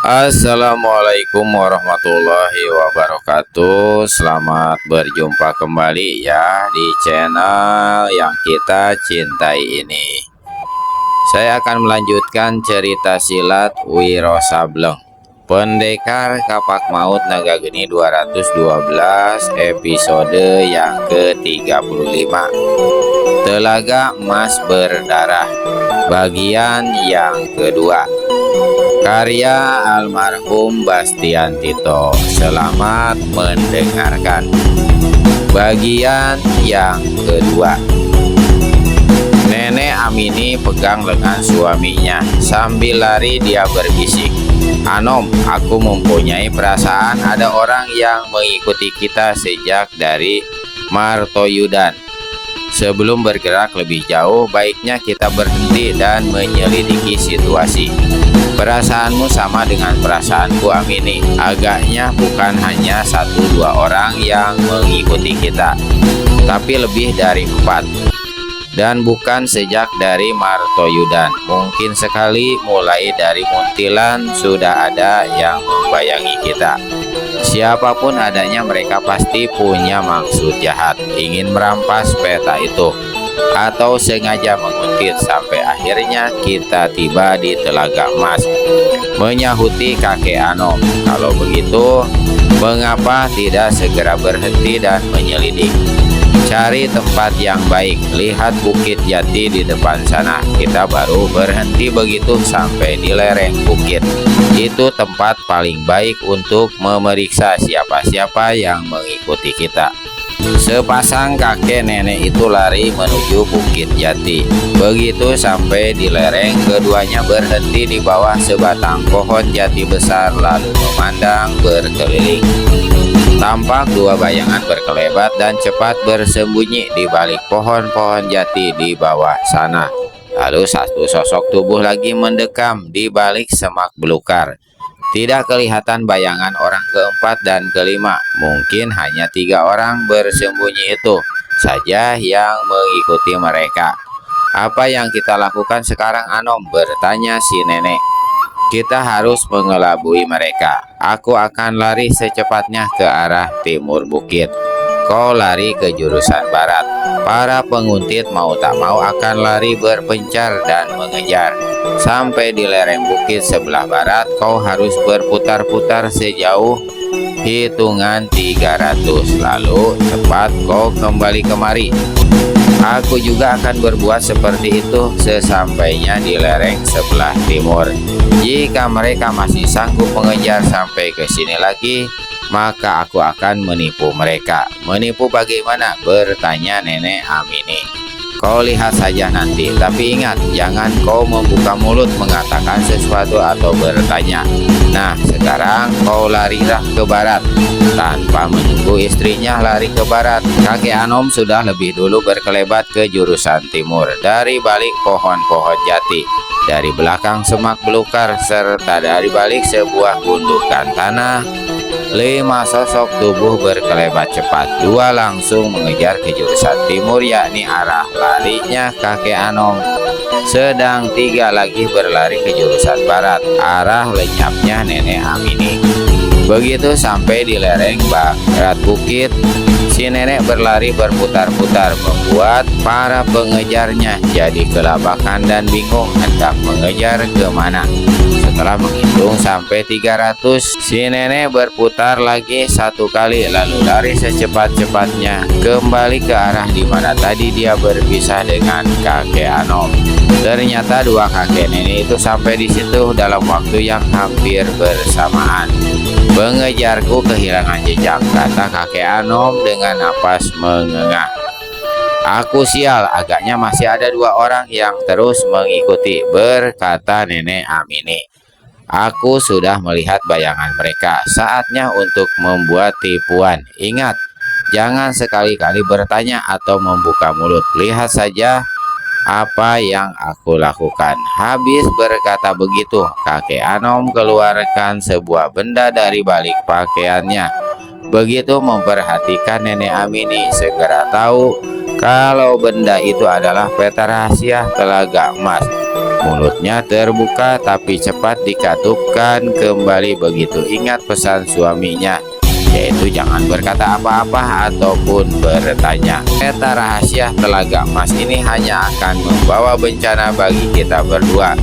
Assalamualaikum warahmatullahi wabarakatuh. Selamat berjumpa kembali ya di channel yang kita cintai ini. Saya akan melanjutkan cerita silat Wiro Sableng, Pendekar Kapak Maut Naga Geni 212, episode yang ke-35, Telaga Emas Berdarah, bagian yang kedua. Karya almarhum Bastian Tito. Selamat mendengarkan bagian yang kedua. Nenek Amini pegang lengan suaminya. Sambil lari dia berbisik, "Anom, aku mempunyai perasaan ada orang yang mengikuti kita sejak dari Martoyudan. Sebelum bergerak lebih jauh, baiknya kita berhenti dan menyelidiki situasi. Perasaanmu sama dengan perasaanku, Amini. Agaknya bukan hanya 1-2 orang yang mengikuti kita, tapi lebih dari 4. Dan bukan sejak dari Martoyudan. Mungkin sekali mulai dari Muntilan sudah ada yang membayangi kita. Siapapun adanya, mereka pasti punya maksud jahat, ingin merampas peta itu, atau sengaja menguntit sampai akhirnya kita tiba di Telaga Emas," menyahuti kakek Anom. "Kalau begitu, mengapa tidak segera berhenti dan menyelidik? Cari tempat yang baik, lihat Bukit Jati di depan sana. Kita baru berhenti begitu sampai di lereng bukit. Itu tempat paling baik untuk memeriksa siapa-siapa yang mengikuti kita." Sepasang kakek nenek itu lari menuju Bukit Jati. Begitu sampai di lereng, keduanya berhenti di bawah sebatang pohon jati besar lalu memandang berkeliling. Tampak 2 bayangan berkelebat dan cepat bersembunyi di balik pohon-pohon jati di bawah sana. Lalu satu sosok tubuh lagi mendekam di balik semak belukar. Tidak kelihatan bayangan orang keempat dan kelima. Mungkin hanya 3 orang bersembunyi itu saja yang mengikuti mereka. "Apa yang kita lakukan sekarang, Anom?" bertanya si nenek. "Kita harus mengelabui mereka. Aku akan lari secepatnya ke arah timur bukit. Kau lari ke jurusan barat. Para penguntit mau tak mau akan lari berpencar dan mengejar. Sampai di lereng bukit sebelah barat, kau harus berputar-putar sejauh hitungan 300. Lalu cepat kau kembali kemari. Aku juga akan berbuat seperti itu sesampainya di lereng sebelah timur. Jika mereka masih sanggup mengejar sampai ke sini lagi, maka aku akan menipu mereka." "Menipu bagaimana?" bertanya nenek Amini. "Kau lihat saja nanti, tapi ingat, jangan kau membuka mulut mengatakan sesuatu atau bertanya. Nah, sekarang kau larilah ke barat." Tanpa menunggu istrinya lari ke barat, kakek Anom sudah lebih dulu berkelebat ke jurusan timur. Dari balik pohon-pohon jati, dari belakang semak belukar, serta dari balik sebuah gundukan tanah, 5 sosok tubuh berkelebat cepat. 2 langsung mengejar ke jurusan timur, yakni arah larinya kakek Anom. Sedang 3 lagi berlari ke jurusan barat, arah lenyapnya nenek Amini. Begitu sampai di lereng barat bukit, si nenek berlari berputar-putar, membuat para pengejarnya jadi kelabakan dan bingung hendak mengejar kemana. Setelah menghitung sampai 300, si nenek berputar lagi 1 kali, lalu lari secepat-cepatnya kembali ke arah di mana tadi dia berpisah dengan kakek Anom. Ternyata 2 kakek nenek itu sampai di situ dalam waktu yang hampir bersamaan. "Pengejarku kehilangan jejak," kata kakek Anom dengan napas mengengah. "Aku sial, agaknya masih ada 2 orang yang terus mengikuti," berkata nenek Amini. "Aku sudah melihat bayangan mereka. Saatnya untuk membuat tipuan. Ingat, jangan sekali-kali bertanya atau membuka mulut. Lihat saja apa yang aku lakukan." Habis berkata begitu, kakek Anom keluarkan sebuah benda dari balik pakaiannya. Begitu memperhatikan nenek Amini, segera tahu kalau benda itu adalah peta rahasia Telaga Emas. Mulutnya terbuka tapi cepat dikatupkan kembali begitu ingat pesan suaminya, yaitu jangan berkata apa-apa ataupun bertanya. Peta rahasia Telaga Emas ini hanya akan membawa bencana bagi kita berdua.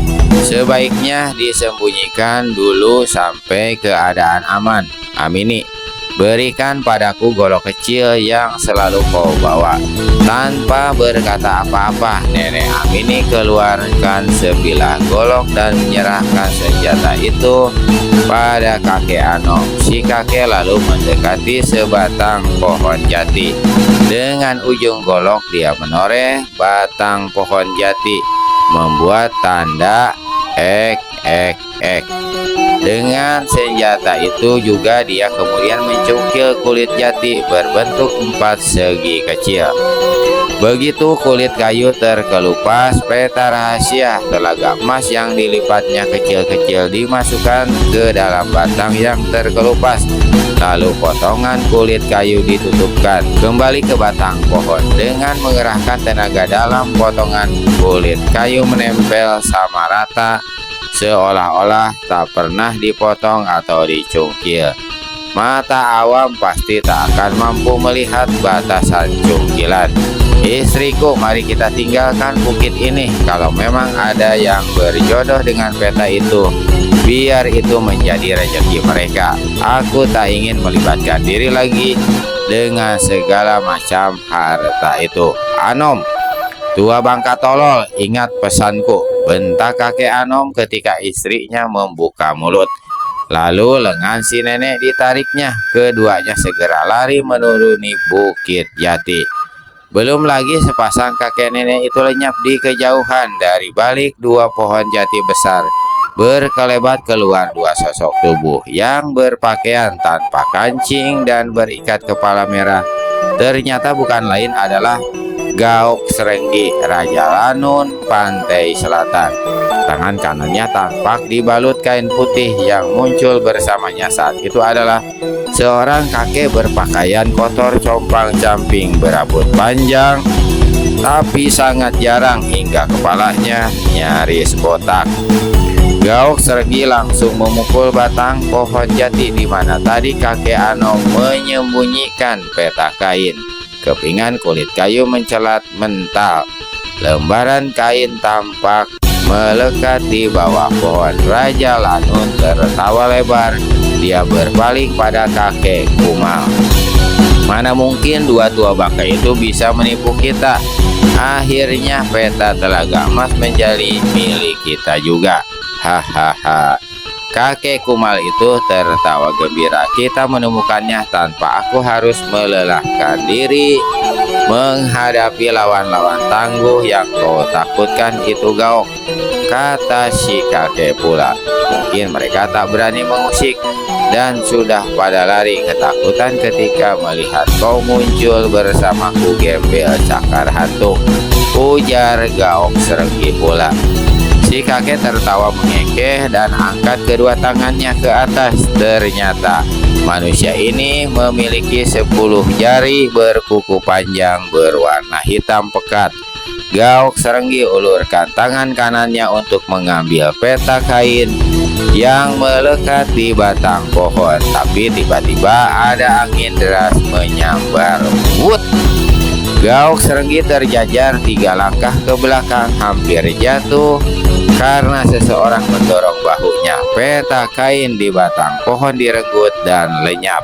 Sebaiknya disembunyikan dulu sampai keadaan aman. Amini, berikan padaku golok kecil yang selalu kau bawa. Tanpa berkata apa-apa, Nenek Amini keluarkan sebilah golok dan menyerahkan senjata itu pada kakek Anom. Si kakek lalu mendekati sebatang pohon jati. Dengan ujung golok dia menoreh batang pohon jati, membuat tanda ek. Dengan senjata itu juga dia kemudian mencungkil kulit jati berbentuk 4 segi kecil. Begitu kulit kayu terkelupas, peta rahasia Telaga Emas yang dilipatnya kecil-kecil dimasukkan ke dalam batang yang terkelupas. Lalu potongan kulit kayu ditutupkan kembali ke batang pohon. Dengan mengerahkan tenaga dalam, potongan kulit kayu menempel sama rata, seolah-olah tak pernah dipotong atau dicungkil. Mata awam pasti tak akan mampu melihat batasan cungkilan. Istriku, mari kita tinggalkan bukit ini. Kalau memang ada yang berjodoh dengan peta itu, biar itu menjadi rezeki mereka. Aku tak ingin melibatkan diri lagi dengan segala macam harta itu. Anom, tua bangka tolol, ingat pesanku, bentak kakek Anom ketika istrinya membuka mulut. Lalu lengan si nenek ditariknya. Keduanya segera lari menuruni bukit jati. Belum lagi sepasang kakek nenek itu lenyap di kejauhan. Dari balik 2 pohon jati besar berkelebat keluar 2 sosok tubuh yang berpakaian tanpa kancing dan berikat kepala merah. Ternyata bukan lain adalah Gaok Serenggi, Raja Lanun Pantai Selatan. Tangan kanannya tampak dibalut kain putih. Yang muncul bersamanya saat itu adalah seorang kakek berpakaian kotor compang-camping berambut panjang tapi sangat jarang hingga kepalanya nyaris botak. Gaok Serenggi langsung memukul batang pohon jati di mana tadi kakek Anom menyembunyikan peta kain. Kepingan kulit kayu mencelat mental. Lembaran kain tampak melekat di bawah pohon. Raja Lanun tertawa lebar. Dia berpaling pada kakek Kumal. Mana mungkin 2 tua bangka itu bisa menipu kita. Akhirnya peta Telaga Emas menjadi milik kita juga. Hahaha. Kakek Kumal itu tertawa gembira. Kita menemukannya tanpa aku harus melelahkan diri menghadapi lawan-lawan tangguh yang kau takutkan itu, Gaok, kata si kakek pula. Mungkin mereka tak berani mengusik dan sudah pada lari ketakutan ketika melihat kau muncul bersamaku, gembel cakar hantu, ujar Gaok Serenggi pula. Si kakek tertawa mengekeh dan angkat kedua tangannya ke atas. Ternyata manusia ini memiliki 10 jari berkuku panjang berwarna hitam pekat. Gaok Serenggi ulurkan tangan kanannya untuk mengambil peta kain yang melekat di batang pohon. Tapi tiba-tiba ada angin deras menyambar. Wut! Gaok Serenggi terjajar 3 langkah ke belakang, hampir jatuh karena seseorang mendorong bahunya. Peta kain di batang pohon direnggut dan lenyap.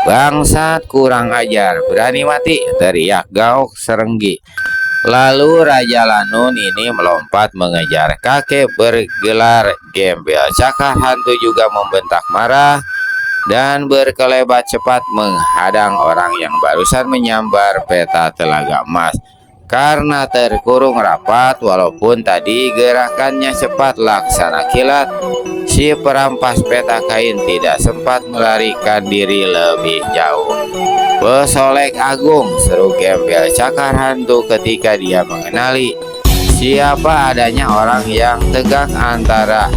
Bangsat, kurang ajar, berani mati, teriak Gaok Serenggi. Lalu Raja Lanun ini melompat mengejar. Kakek bergelar gembel cakar hantu juga membentak marah dan berkelebat cepat menghadang orang yang barusan menyambar peta Telaga Emas. Karena terkurung rapat, walaupun tadi gerakannya cepat laksana kilat, si perampas peta kain tidak sempat melarikan diri lebih jauh. Pesolek agung, seru gembel cakar hantu ketika dia mengenali siapa adanya orang yang tegak antara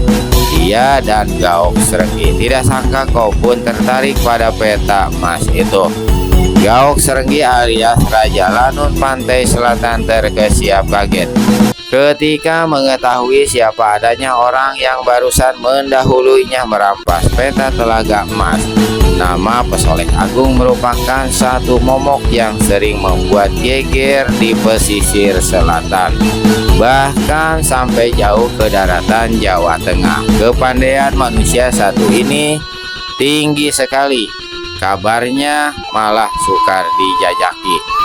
dia dan Gaok Serenggi. Tidak sangka kau pun tertarik pada peta emas itu. Gaok Serenggi alias Raja Lanun Pantai Selatan terkesiap kaget. Ketika mengetahui siapa adanya orang yang barusan mendahuluinya merampas peta Telaga Emas, nama Pesolek Agung merupakan satu momok yang sering membuat geger di pesisir selatan, bahkan sampai jauh ke daratan Jawa Tengah. Kepandaian manusia satu ini tinggi sekali, kabarnya malah sukar dijajaki.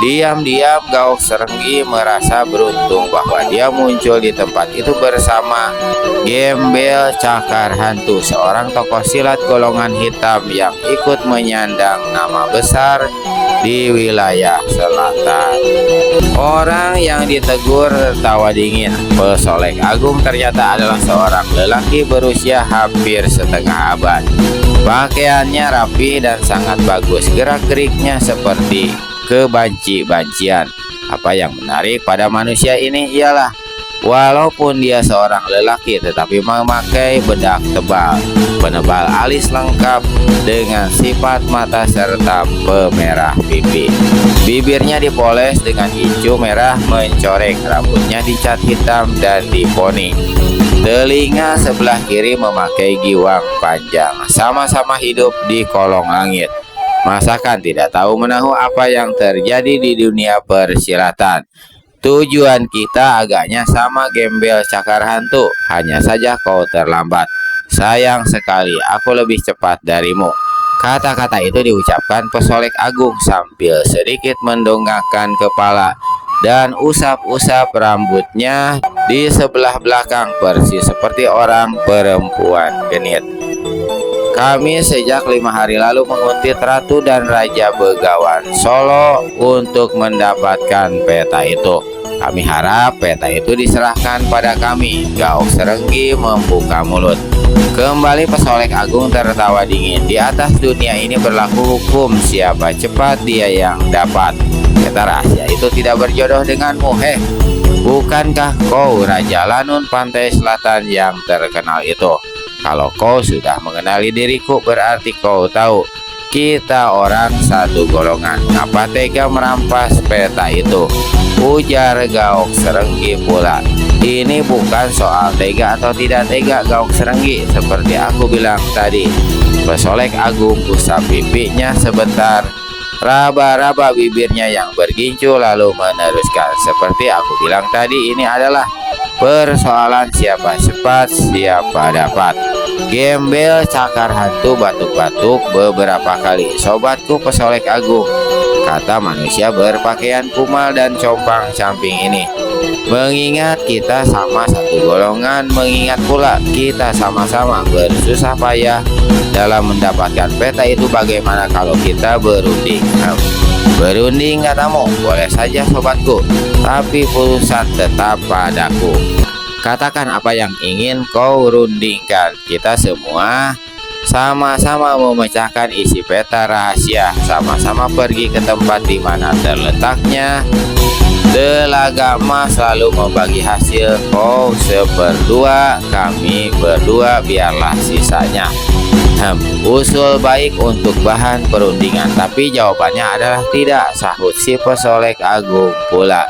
Diam-diam Gaok Serenggi merasa beruntung bahwa dia muncul di tempat itu bersama Gembel Cakar Hantu, seorang tokoh silat golongan hitam yang ikut menyandang nama besar di wilayah selatan. Orang yang ditegur tertawa dingin. Pesolek Agung ternyata adalah seorang lelaki berusia hampir setengah abad. Pakaiannya rapi dan sangat bagus, gerak-geriknya seperti kebanci-bancian. Apa yang menarik pada manusia ini ialah walaupun dia seorang lelaki tetapi memakai bedak tebal, penebal alis lengkap dengan sifat mata serta pemerah pipi. Bibirnya dipoles dengan hijau merah mencoreng, rambutnya dicat hitam dan diponi. Telinga sebelah kiri memakai giwang panjang. Sama-sama hidup di kolong langit. Masakan tidak tahu menahu apa yang terjadi di dunia persilatan. Tujuan kita agaknya sama Gembel Cakar Hantu, hanya saja kau terlambat. Sayang sekali, aku lebih cepat darimu. Kata-kata itu diucapkan Pesolek Agung sambil sedikit mendongakkan kepala dan usap-usap rambutnya di sebelah belakang persis seperti orang perempuan genit. Kami sejak 5 hari lalu menguntit Ratu dan Raja Begawan Solo untuk mendapatkan peta itu. Kami harap peta itu diserahkan pada kami. Gaok Serenggi membuka mulut. Kembali Pesolek Agung tertawa dingin. Di atas dunia ini berlaku hukum, siapa cepat dia yang dapat. Peta rahasia itu tidak berjodoh denganmu, Bukankah kau Raja Lanun Pantai Selatan yang terkenal itu? Kalau kau sudah mengenali diriku, berarti kau tahu kita orang satu golongan. Ngapa tega merampas peta itu? Ujar Gaok Serenggi pula. Ini bukan soal tega atau tidak tega, Gaok Serenggi. Seperti aku bilang tadi. Pesolek Agung usap pipinya sebentar, raba-raba bibirnya yang bergincu, lalu meneruskan. Seperti aku bilang tadi, ini adalah persoalan siapa cepat, siapa dapat. Gembel Cakar Hantu batuk-batuk beberapa kali. Sobatku Pesolek Agung, kata manusia berpakaian kumal dan compang-camping ini, mengingat kita sama satu golongan, mengingat pula kita sama-sama bersusah payah dalam mendapatkan peta itu, bagaimana kalau kita berunding? Berunding katamu? Boleh saja sobatku, tapi putusan tetap padaku. Katakan apa yang ingin kau rundingkan. Kita semua sama-sama memecahkan isi peta rahasia, sama-sama pergi ke tempat di mana terletaknya Telaga Emas, lalu membagi hasil. Kau seperdua, kami berdua, biarlah sisanya. Usul baik untuk bahan perundingan, tapi jawabannya adalah tidak, sahut si Pesolek Agung pula.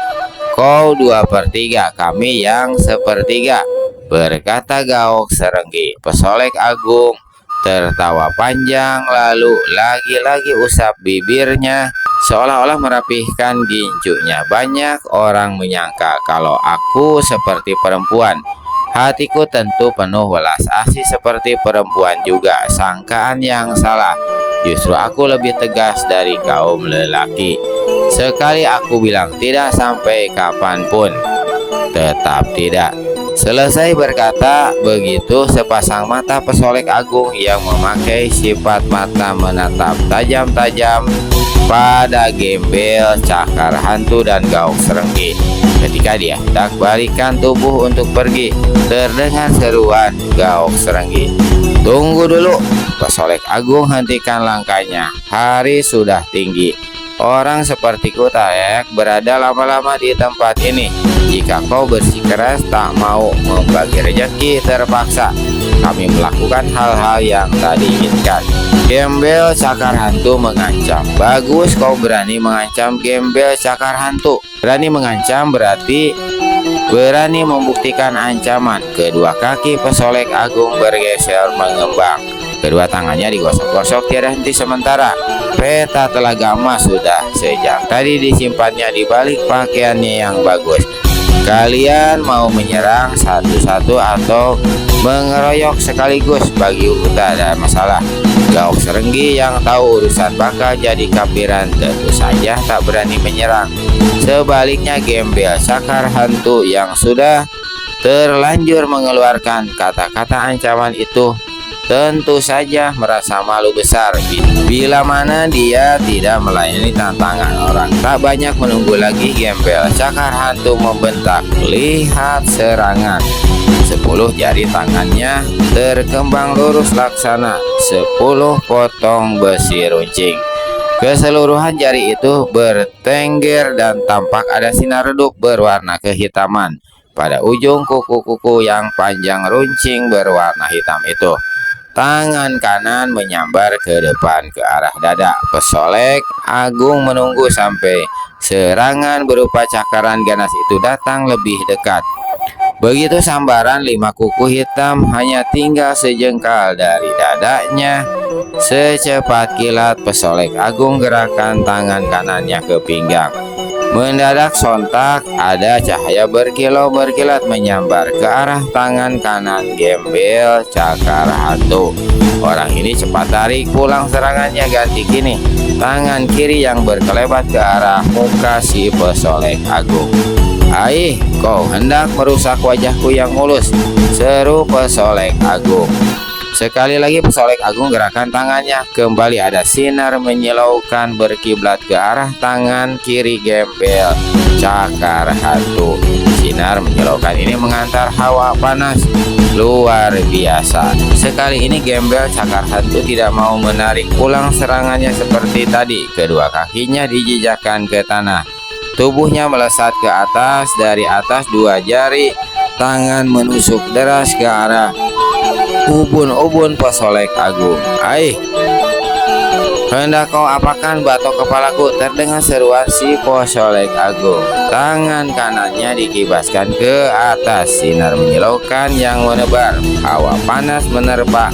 Kau 2/3, kami yang 1/3, berkata Gaok Serenggi. Pesolek Agung tertawa panjang, lalu lagi-lagi usap bibirnya seolah-olah merapihkan ginjunya. Banyak orang menyangka kalau aku seperti perempuan. Hatiku tentu penuh welas asih seperti perempuan juga. Sangkaan yang salah. Justru aku lebih tegas dari kaum lelaki. Sekali aku bilang tidak, sampai kapanpun tetap tidak. Selesai berkata begitu, sepasang mata Pesolek Agung yang memakai sifat mata menatap tajam-tajam pada Gembel Cakar Hantu dan Gaok Serenggi. Ketika dia hendak balikan tubuh untuk pergi, terdengar seruan Gaok Serenggi. Tunggu dulu. Pesolek Agung hentikan langkahnya. Hari sudah tinggi. Orang sepertiku tak berada lama-lama di tempat ini. Jika kau bersikeras tak mau membagi rezeki, terpaksa kami melakukan hal-hal yang tak diinginkan. Gembel Cakar Hantu mengancam. Bagus, kau berani mengancam, Gembel Cakar Hantu. Berani mengancam berarti berani membuktikan ancaman. Kedua kaki pesolek agung bergeser mengembang. Kedua tangannya digosok-gosok tiada henti sementara. Peta telaga emas sudah sejak tadi disimpannya di balik pakaiannya yang bagus. Kalian mau menyerang satu-satu atau mengeroyok sekaligus? Bagi tak ada masalah. Gauk Serenggi yang tahu urusan bakal jadi kapiran tentu saja tak berani menyerang. Sebaliknya Gembel Cakar Hantu yang sudah terlanjur mengeluarkan kata-kata ancaman itu tentu saja merasa malu besar bila mana dia tidak melayani tantangan orang. Tak banyak menunggu lagi, Gembel Cakar Hantu membentak, "Lihat serangan!" 10 jari tangannya terkembang lurus laksana 10 potong besi runcing. Keseluruhan jari itu bertengger dan tampak ada sinar redup berwarna kehitaman pada ujung kuku-kuku yang panjang runcing berwarna hitam itu. Tangan kanan menyambar ke depan ke arah dada. Pesolek agung menunggu sampai serangan berupa cakaran ganas itu datang lebih dekat. Begitu sambaran 5 kuku hitam hanya tinggal sejengkal dari dadanya. Secepat kilat pesolek agung gerakan tangan kanannya ke pinggang. Mendadak sontak ada cahaya berkilau-berkilat menyambar ke arah tangan kanan Gembel Cakar Hantu. Orang ini cepat tarik pulang serangannya, ganti kini tangan kiri yang berkelebat ke arah muka si pesolek agung. "Aih, kau hendak merusak wajahku yang mulus," seru pesolek agung. Sekali lagi pesolek agung gerakan tangannya, kembali ada sinar menyilaukan berkiblat ke arah tangan kiri Gembel Cakar Hantu. Sinar menyilaukan ini mengantar hawa panas luar biasa. Sekali ini Gembel Cakar Hantu tidak mau menarik pulang serangannya seperti tadi. Kedua kakinya dijejakkan ke tanah. Tubuhnya melesat ke atas, dari atas 2 jari tangan menusuk deras ke arah ubun-ubun pesolek agung. "Aih, hendak kau apakan batok kepalaku?" terdengar seruan si pesolek agung. Tangan kanannya dikibaskan ke atas, sinar menyilaukan yang menebar, hawa panas menerpa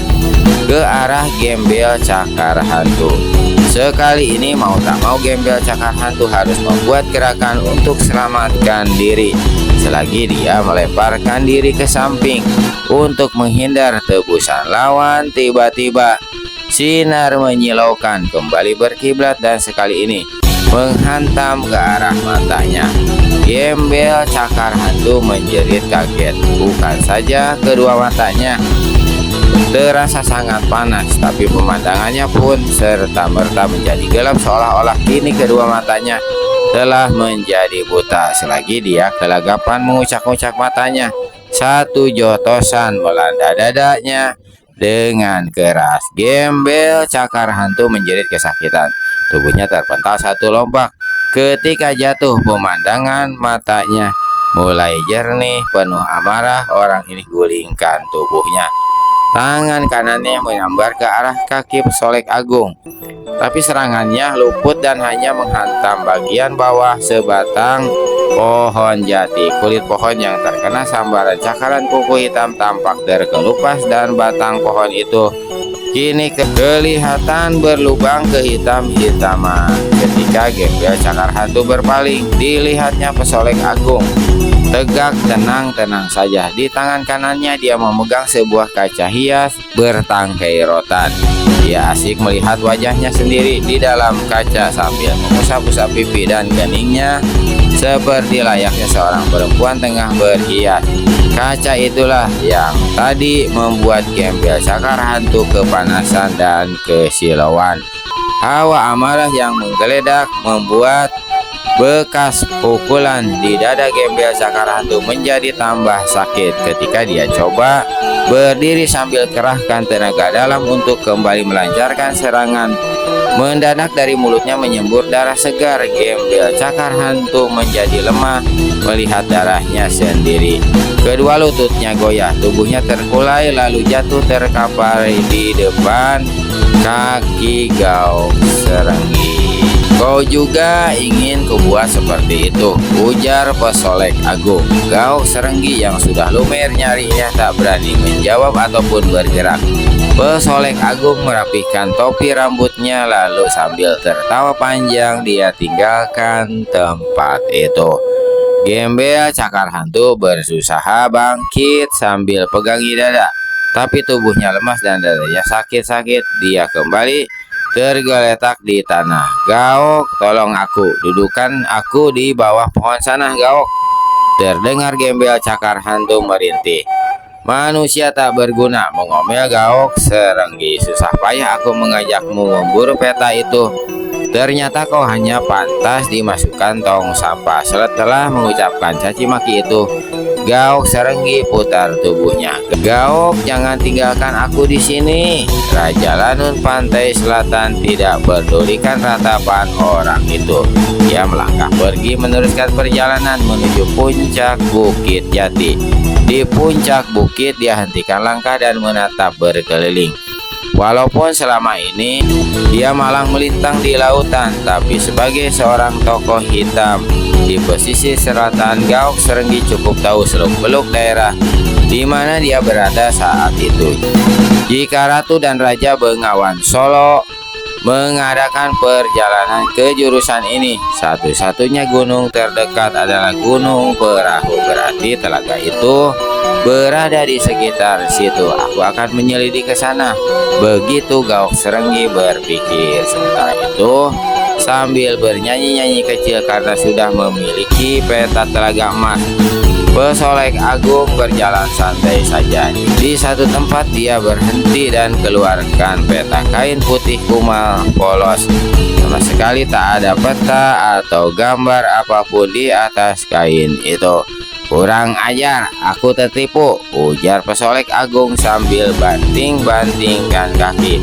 ke arah Gembel Cakar Hantu. Sekali ini mau tak mau Gembel Cakar Hantu harus membuat gerakan untuk selamatkan diri. Selagi dia melemparkan diri ke samping untuk menghindar tebusan lawan, tiba-tiba sinar menyilaukan kembali berkiblat dan sekali ini menghantam ke arah matanya. Gembel Cakar Hantu menjerit kaget. Bukan saja kedua matanya terasa sangat panas, tapi pemandangannya pun serta-merta menjadi gelap, seolah-olah kini kedua matanya telah menjadi buta. Selagi dia kelagapan mengucak-ucak matanya, satu jotosan melanda dadanya dengan keras. Gembel Cakar Hantu menjerit kesakitan. Tubuhnya terpental satu lompat. Ketika jatuh, pemandangan matanya mulai jernih, penuh amarah. Orang ini gulingkan tubuhnya. Tangan kanannya menyambar ke arah kaki pesolek agung, tapi serangannya luput dan hanya menghantam bagian bawah sebatang pohon jati. Kulit pohon yang terkena sambaran cakaran kuku hitam tampak terkelupas dan batang pohon itu kini kelihatan berlubang kehitam-hitaman. Ketika Gembel Cakar Hantu berpaling, dilihatnya pesolek agung tegak tenang-tenang saja. Di tangan kanannya dia memegang sebuah kaca hias bertangkai rotan. Dia asik melihat wajahnya sendiri di dalam kaca sambil mengusap-usap pipi dan keningnya seperti layaknya seorang perempuan tengah berhias. Kaca itulah yang tadi membuat Gembel Cakar Hantu kepanasan dan kesilauan. Hawa amarah yang menggeledak membuat bekas pukulan di dada Gembel Cakar Hantu menjadi tambah sakit. Ketika dia coba berdiri sambil kerahkan tenaga dalam untuk kembali melancarkan serangan, mendadak dari mulutnya menyembur darah segar. Gembel Cakar Hantu menjadi lemah melihat darahnya sendiri. Kedua lututnya goyah, tubuhnya terkulai lalu jatuh terkapar di depan kaki Gauk Serenggi. Kau juga ingin kubuat seperti itu, ujar pesolek agung. Gaok Serenggi yang sudah lumer nyarinya tak berani menjawab ataupun bergerak. Pesolek agung merapihkan topi rambutnya, lalu sambil tertawa panjang dia tinggalkan tempat itu. Gembel cakar hantu berusaha bangkit sambil pegangi dada, tapi tubuhnya lemas dan dadanya sakit-sakit. Dia kembali tergeletak di tanah. Gaok, tolong aku, dudukan aku di bawah pohon sana, Gaok. Terdengar Gembel cakar hantu merintih. Manusia tak berguna, mengomel Gaok Serenggi. Susah payah aku mengajakmu memburu peta itu. Ternyata kau hanya pantas dimasukkan tong sampah. Setelah mengucapkan caci maki itu, Gaok Serenggi putar tubuhnya. Gaok, jangan tinggalkan aku di sini. Raja Lanun Pantai Selatan tidak pedulikan ratapan orang itu. Dia melangkah pergi meneruskan perjalanan menuju puncak Bukit Jati. Di puncak bukit dia hentikan langkah dan menatap berkeliling. Walaupun selama ini dia malang melintang di lautan, tapi sebagai seorang tokoh hitam di pesisir selatan, Gaok Serenggi cukup tahu seluk-beluk daerah di mana dia berada saat itu. Jika Ratu dan Raja Bengawan Solo mengadakan perjalanan ke jurusan ini, satu-satunya gunung terdekat adalah Gunung Perahu. Berarti telaga itu berada di sekitar situ. Aku akan menyelidiki ke sana. Begitu Gaok Serenggi berpikir. Sementara itu, sambil bernyanyi-nyanyi kecil karena sudah memiliki peta telaga emas, pesolek agung berjalan santai saja. Di satu tempat dia berhenti dan keluarkan peta kain putih kumal polos. Sama sekali tak ada peta atau gambar apapun di atas kain itu. Kurang ajar, aku tertipu, ujar pesolek agung sambil banting-bantingkan kaki.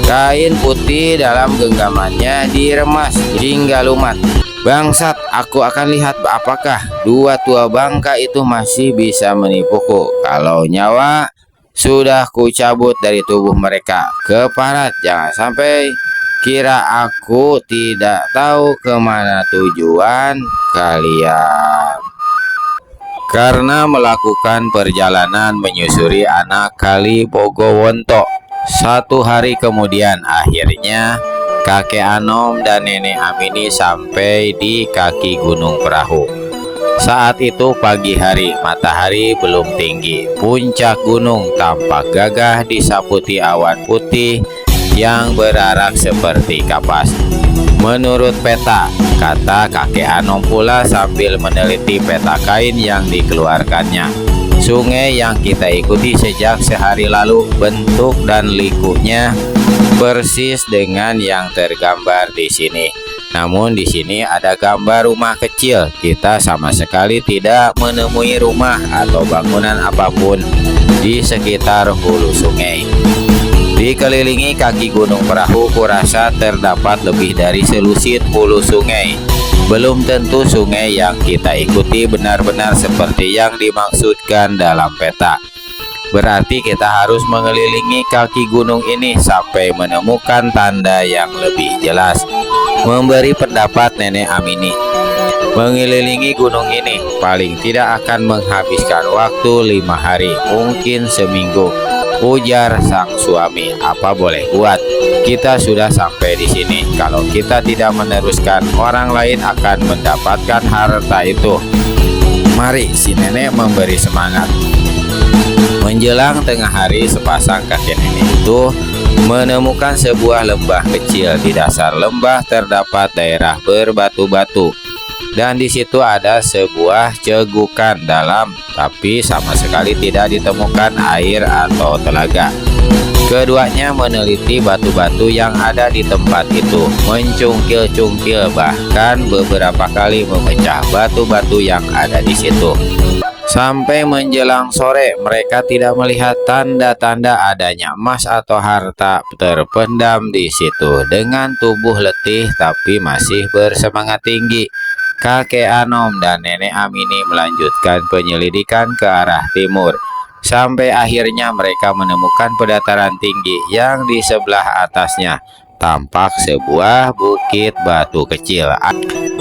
Kain putih dalam genggamannya diremas hingga lumat. Bangsat, aku akan lihat apakah dua tua bangka itu masih bisa menipuku. Kalau nyawa sudah kucabut dari tubuh mereka. Keparat, jangan sampai kira aku tidak tahu kemana tujuan kalian. Karena melakukan perjalanan menyusuri anak kali Bogowonto, satu hari kemudian akhirnya kakek Anom dan nenek Amini sampai di kaki Gunung Perahu. Saat itu pagi hari, matahari belum tinggi. Puncak gunung tampak gagah disaputi awan putih yang berarak seperti kapas. Menurut peta, kata kakek Anom pula sambil meneliti peta kain yang dikeluarkannya. Sungai yang kita ikuti sejak sehari lalu, bentuk dan likunya persis dengan yang tergambar di sini. Namun di sini ada gambar rumah kecil. Kita sama sekali tidak menemui rumah atau bangunan apapun di sekitar hulu sungai. Dikelilingi kaki Gunung Perahu, kurasa terdapat lebih dari selusit hulu sungai. Belum tentu sungai yang kita ikuti benar-benar seperti yang dimaksudkan dalam peta. Berarti kita harus mengelilingi kaki gunung ini sampai menemukan tanda yang lebih jelas. Memberi pendapat nenek Amini, mengelilingi gunung ini paling tidak akan menghabiskan waktu 5 hari, mungkin seminggu, ujar sang suami. Apa boleh buat, kita sudah sampai di sini. Kalau kita tidak meneruskan, orang lain akan mendapatkan harta itu. Mari, si nenek memberi semangat. Menjelang tengah hari, sepasang kakek nenek itu menemukan sebuah lembah kecil. Di dasar lembah terdapat daerah berbatu-batu, dan di situ ada sebuah cegukan dalam, tapi sama sekali tidak ditemukan air atau telaga. Keduanya meneliti batu-batu yang ada di tempat itu, mencungkil-cungkil, bahkan beberapa kali memecah batu-batu yang ada di situ. Sampai menjelang sore, mereka tidak melihat tanda-tanda adanya emas atau harta terpendam di situ. Dengan tubuh letih tapi masih bersemangat tinggi, kakek Anom dan nenek Amini melanjutkan penyelidikan ke arah timur. Sampai akhirnya mereka menemukan pedataran tinggi yang di sebelah atasnya tampak sebuah bukit batu kecil.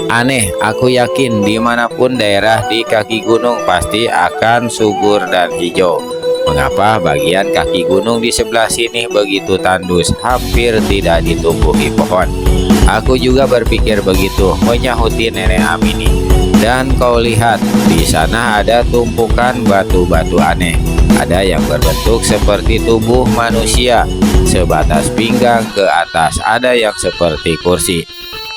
Aneh, aku yakin dimanapun daerah di kaki gunung pasti akan subur dan hijau. Mengapa bagian kaki gunung di sebelah sini begitu tandus, hampir tidak ditumbuhi pohon? Aku juga berpikir begitu, menyahuti Nenek Amini. Dan kau lihat, di sana ada tumpukan batu-batu aneh. Ada yang berbentuk seperti tubuh manusia, sebatas pinggang ke atas. Ada yang seperti kursi.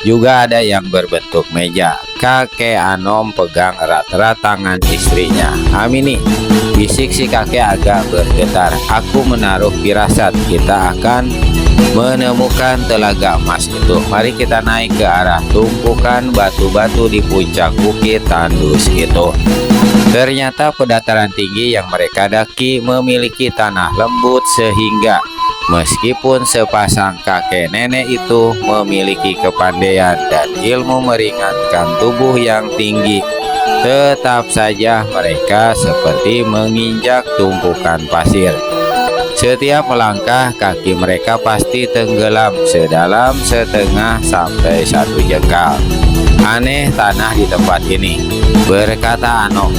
Juga ada yang berbentuk meja. Kakek Anom pegang erat-erat tangan istrinya. Amini, bisik si kakek agak bergetar. Aku menaruh firasat kita akan menemukan telaga emas itu. Mari kita naik ke arah tumpukan batu-batu di puncak bukit tandus itu. Ternyata pedataran tinggi yang mereka daki memiliki tanah lembut sehingga meskipun sepasang kakek nenek itu memiliki kepandaian dan ilmu meringankan tubuh yang tinggi, tetap saja mereka seperti menginjak tumpukan pasir. Setiap melangkah kaki mereka pasti tenggelam sedalam setengah sampai 1 jengkal. Aneh tanah di tempat ini, berkata Anom.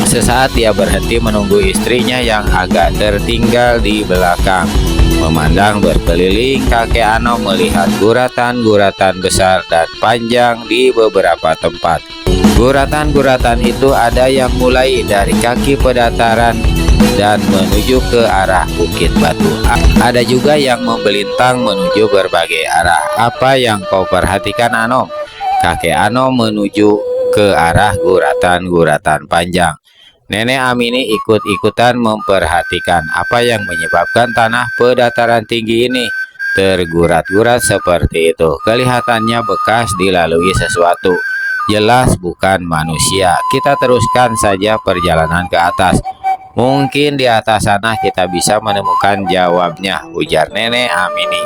Sesaat dia berhenti menunggu istrinya yang agak tertinggal di belakang. Memandang berkeliling, kakek Anom melihat guratan-guratan besar dan panjang di beberapa tempat. Guratan-guratan itu ada yang mulai dari kaki pedataran dan menuju ke arah bukit batu. Ada juga yang membelintang menuju berbagai arah. Apa yang kau perhatikan, Anom? Kakek Anom menuju ke arah guratan-guratan panjang. Nenek Amini ikut-ikutan memperhatikan apa yang menyebabkan tanah pedataran tinggi ini tergurat-gurat seperti itu. Kelihatannya bekas dilalui sesuatu. Jelas bukan manusia. Kita teruskan saja perjalanan ke atas. Mungkin di atas sana kita bisa menemukan jawabnya, ujar Nenek Amini.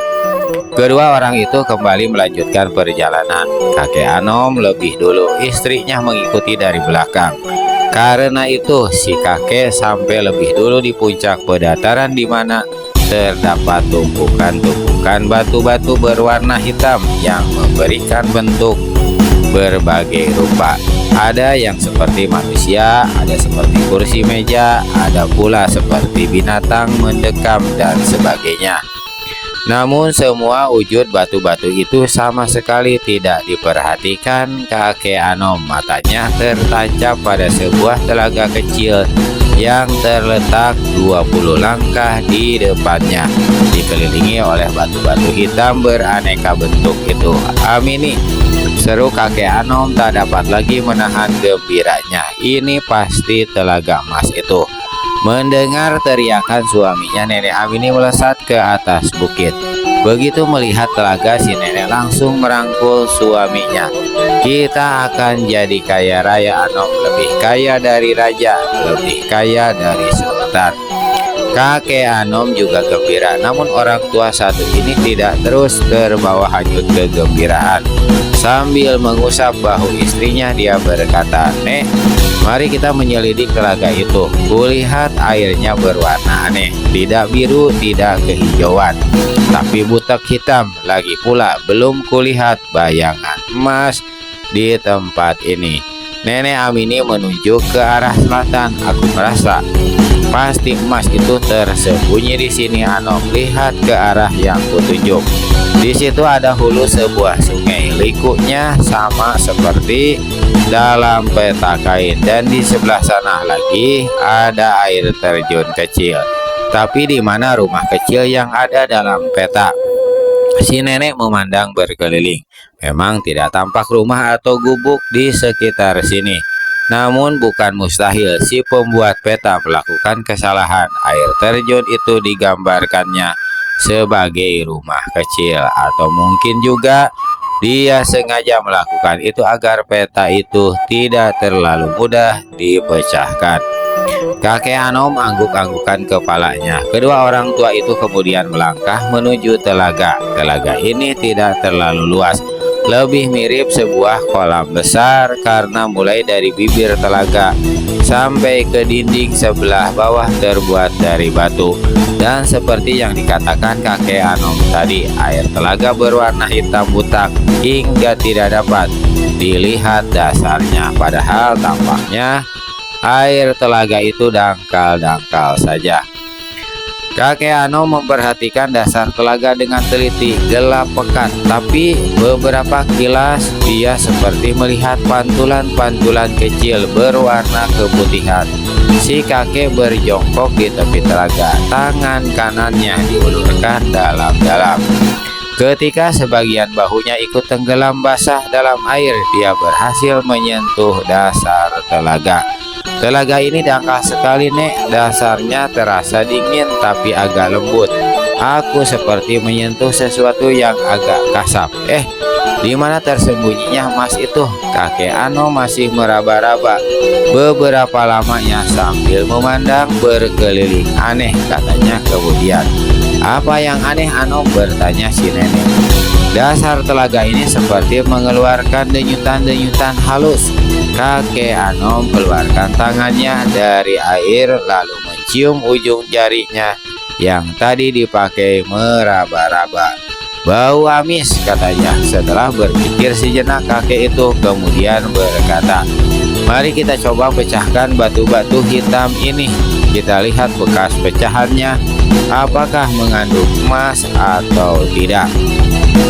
Kedua orang itu kembali melanjutkan perjalanan. Kakek Anom lebih dulu, istrinya mengikuti dari belakang. Karena itu, si kakek sampai lebih dulu di puncak pedataran di mana terdapat tumpukan-tumpukan batu-batu berwarna hitam yang memberikan bentuk berbagai rupa. Ada yang seperti manusia, ada seperti kursi meja, ada pula seperti binatang mendekam dan sebagainya. Namun semua wujud batu-batu itu sama sekali tidak diperhatikan kakek Anom. Matanya tertancap pada sebuah telaga kecil yang terletak 20 langkah di depannya, dikelilingi oleh batu-batu hitam beraneka bentuk itu. Amini, seru kakek Anom tak dapat lagi menahan gembiranya. Ini pasti telaga emas itu. Mendengar teriakan suaminya, Nenek Amini melesat ke atas bukit. Begitu melihat telaga, si nenek langsung merangkul suaminya. Kita akan jadi kaya raya, Anom. Lebih kaya dari raja, lebih kaya dari sultan. Kakek Anom juga gembira, namun orang tua satu ini tidak terus terbawa hanyut kegembiraan. Sambil mengusap bahu istrinya, dia berkata, "Nek, mari kita menyelidik telaga itu. Kulihat airnya berwarna aneh, tidak biru, tidak kehijauan, tapi butek hitam. Lagi pula belum kulihat bayangan emas di tempat ini." Nenek Amini menuju ke arah selatan. Aku merasa pasti emas itu tersembunyi di sini, Anom. Lihat ke arah yang kutunjuk. Di situ ada hulu sebuah sungai. Likunya sama seperti dalam peta kain, dan di sebelah sana lagi ada air terjun kecil. Tapi di mana rumah kecil yang ada dalam peta? Si nenek memandang berkeliling. Memang tidak tampak rumah atau gubuk di sekitar sini. Namun bukan mustahil si pembuat peta melakukan kesalahan. Air terjun itu digambarkannya sebagai rumah kecil, atau mungkin juga dia sengaja melakukan itu agar peta itu tidak terlalu mudah dipecahkan. Kakek Anom angguk-anggukan kepalanya. Kedua orang tua itu kemudian melangkah menuju telaga. Telaga ini tidak terlalu luas, lebih mirip sebuah kolam besar karena mulai dari bibir telaga sampai ke dinding sebelah bawah terbuat dari batu. Dan seperti yang dikatakan kakek Anom tadi, air telaga berwarna hitam butak hingga tidak dapat dilihat dasarnya. Padahal tampaknya air telaga itu dangkal-dangkal saja. Kakek Anom memperhatikan dasar telaga dengan teliti, gelap pekat, tapi beberapa kilas dia seperti melihat pantulan-pantulan kecil berwarna keputihan. Si kakek berjongkok di tepi telaga, tangan kanannya diulurkan dalam-dalam. Ketika sebagian bahunya ikut tenggelam basah dalam air, dia berhasil menyentuh dasar telaga. Telaga ini dangkal sekali, Nek. Dasarnya terasa dingin tapi agak lembut. Aku seperti menyentuh sesuatu yang agak kasar. Di mana tersembunyinya emas itu? Kakek Anom masih meraba-raba beberapa lamanya sambil memandang berkeliling. Aneh, katanya kemudian. Apa yang aneh, Anom? Bertanya si nenek. Dasar telaga ini seperti mengeluarkan denyutan-denyutan halus. Kakek Anom keluarkan tangannya dari air lalu mencium ujung jarinya yang tadi dipakai meraba-raba. Bau amis, katanya. Setelah berpikir sejenak, kakek itu kemudian berkata, "Mari kita coba pecahkan batu-batu hitam ini. Kita lihat bekas pecahannya, apakah mengandung emas atau tidak."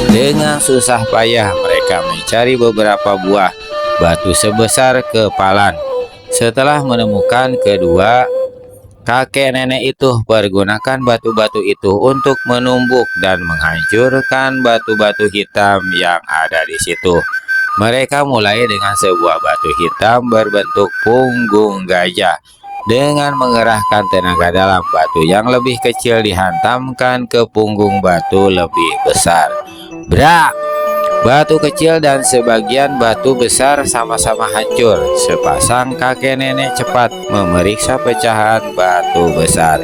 Dengan susah payah mereka mencari beberapa buah batu sebesar kepalan. Setelah menemukan kedua, kakek nenek itu pergunakan batu-batu itu untuk menumbuk dan menghancurkan batu-batu hitam yang ada di situ. Mereka mulai dengan sebuah batu hitam berbentuk punggung gajah. Dengan mengerahkan tenaga dalam, batu yang lebih kecil dihantamkan ke punggung batu lebih besar. Brak! Batu kecil dan sebagian batu besar sama-sama hancur. Sepasang kakek nenek cepat memeriksa pecahan batu besar.